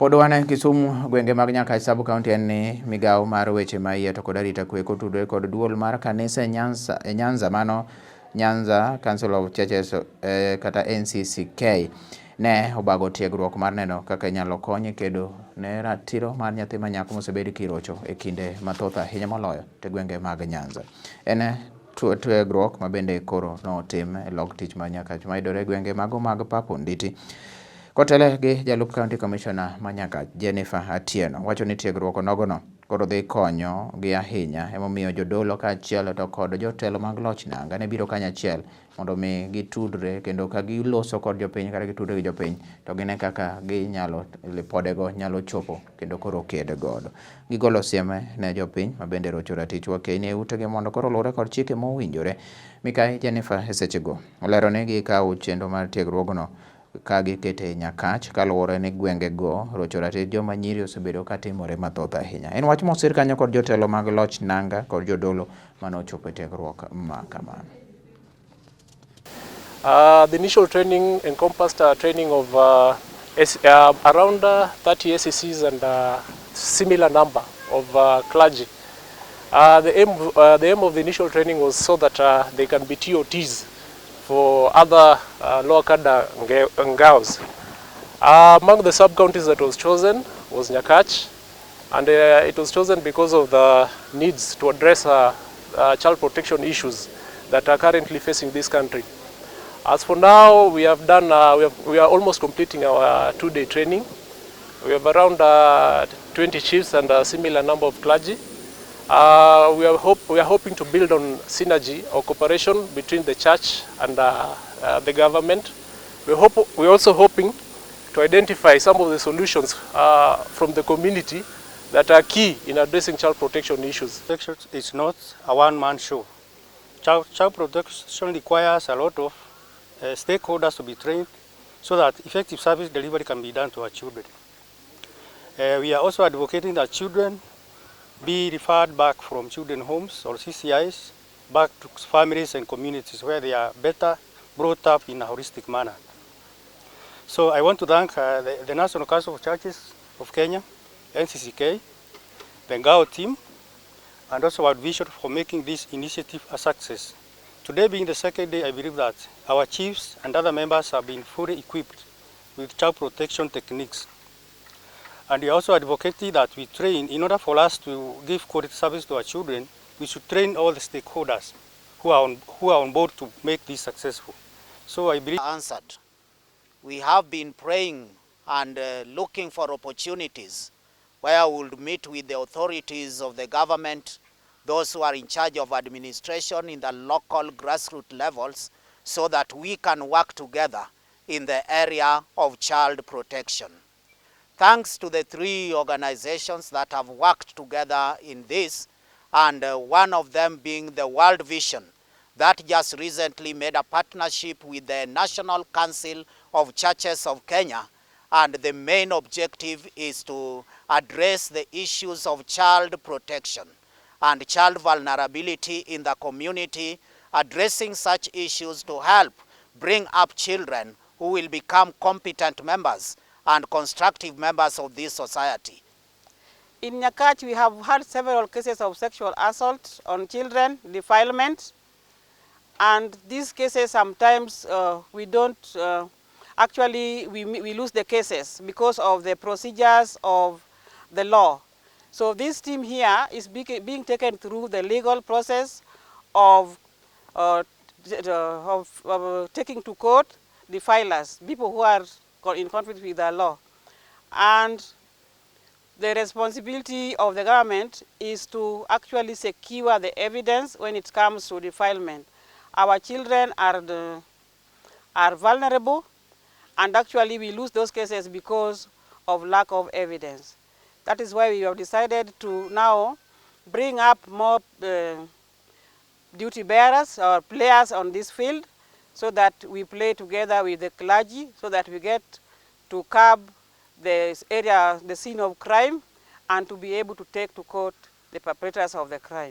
Pod wane Kisumu gwenge mag Nyaka sub county en ni migawo mar weche maiye to kod arita kwe kotudore kod duol mar Kanise Nyanza mano Nyanza Council of Churches kata NCCK ne obago tiegruok mar neno kaka inyalo konye kedo ne ratiro mar nyathi manyako mosebed kirocho e kinde mathoth ahinya moloyo te gwenge mag Nyanza. En tiegruok mabende koro notim e log tich ma Nyaka mayudore gwenge mago mag Papo Nditi. Kotele gi jalup County Commissioner Manyaka Jennifer Atieno wacho ni tiegruok nogono koro dhi konyo gi ahinya emomiyo jodolo kaachiel to kod jotelo mag loch nanga ne biro kanyachiel mondo mi gitudre kendo ka giloso kod jopiny kata gitudre gi jopiny to gine kaka ginyalo lipodego nyalo chopo kendo koro ked godo. Gigolo sieme ne jopiny mabende rocho ratich wakeni e utegi mondo koro luwre kod chike mowinjore. Mikai Jennifer esechego olero ni gikawo chenro mar tiegruogno ka gikete Nyakach kaluwore ni gwenge go rocho ratich joma nyiri osebedo katimore mathoth ahinya. En wach mosir kanyo kod jotelo mag loch nanga kod jodolo manochopo e tiegruok ma kamano. The initial training encompassed training of around 30 SCCs and similar number of clergy. The aim of the initial training was so that they can be TOTs for other lower cadre ngaos. Among the sub-counties that was chosen was Nyakach, and it was chosen because of the needs to address child protection issues that are currently facing this country. As for now, we have done, we are almost completing our 2-day training. We have around 20 chiefs and a similar number of clergy. We are hoping to build on synergy or cooperation between the church and the government. We're also hoping to identify some of the solutions from the community that are key in addressing child protection issues. Protection is not a one-man show. Child protection requires a lot of stakeholders to be trained so that effective service delivery can be done to our children. We are also advocating that children be referred back from children homes or CCIs back to families and communities where they are better brought up in a holistic manner. So I want to thank the National Council of Churches of Kenya, NCCK, the Ngao team, and also our vision for making this initiative a success. Today being the second day, I believe that our chiefs and other members have been fully equipped with child protection techniques. And we also advocated that we train, in order for us to give quality service to our children, we should train all the stakeholders who are on board to make this successful. So I believe answered. We have been praying and looking for opportunities where we will meet with the authorities of the government, those who are in charge of administration in the local grassroots levels, so that we can work together in the area of child protection. Thanks to the 3 organizations that have worked together in this, and one of them being the World Vision, that just recently made a partnership with the National Council of Churches of Kenya, and the main objective is to address the issues of child protection and child vulnerability in the community, addressing such issues to help bring up children who will become competent members and constructive members of this society. In Nyakach, we have had several cases of sexual assault on children, defilement, and these cases sometimes we don't, actually we lose the cases because of the procedures of the law. So this team here is being taken through the legal process of taking to court defilers, people who are in conflict with the law. And the responsibility of the government is to actually secure the evidence when it comes to defilement. Our children are vulnerable, and actually we lose those cases because of lack of evidence. That is why we have decided to now bring up more duty bearers or players on this field, so that we play together with the clergy, so that we get to curb the area, the scene of crime, and to be able to take to court the perpetrators of the crime.